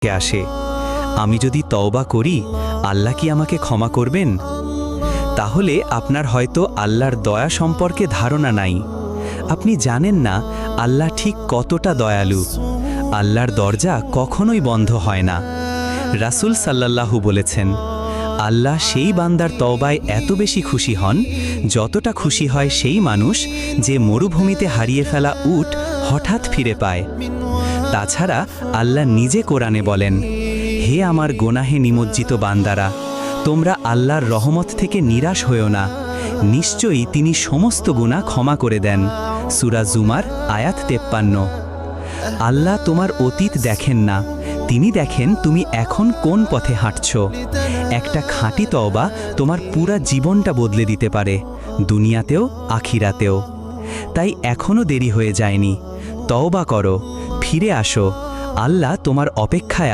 আসে, আমি যদি তওবা করি আল্লাহ কি আমাকে ক্ষমা করবেন? তাহলে আপনার হয়তো আল্লাহর দয়া সম্পর্কে ধারণা নাই। আপনি জানেন না আল্লাহ ঠিক কতটা দয়ালু। আল্লাহর দরজা কখনোই বন্ধ হয় না। রাসূল সাল্লাল্লাহু বলেছেন, আল্লাহ সেই বান্দার তওবায় এত বেশি খুশি হন যতটা খুশি হয় সেই মানুষ যে মরুভূমিতে হারিয়ে ফেলা উট হঠাৎ ফিরে পায়। তাছাড়া আল্লাহ নিজে কোরআনে বলেন, হে আমার গোনাহে নিমজ্জিত বান্দারা, তোমরা আল্লাহর রহমত থেকে নিরাশ হয়েও না, নিশ্চয়ই তিনি সমস্ত গুনাহ ক্ষমা করে দেন। সূরা জুমার আয়াত 53। আল্লাহ তোমার অতীত দেখেন না, তিনি দেখেন তুমি এখন কোন পথে হাঁটছ। একটা খাঁটি তওবা তোমার পুরা জীবনটা বদলে দিতে পারে, দুনিয়াতেও আখিরাতেও। তাই এখনো দেরি হয়ে যায়নি, তওবা করো, ফিরে আসো, আল্লাহ তোমার অপেক্ষায়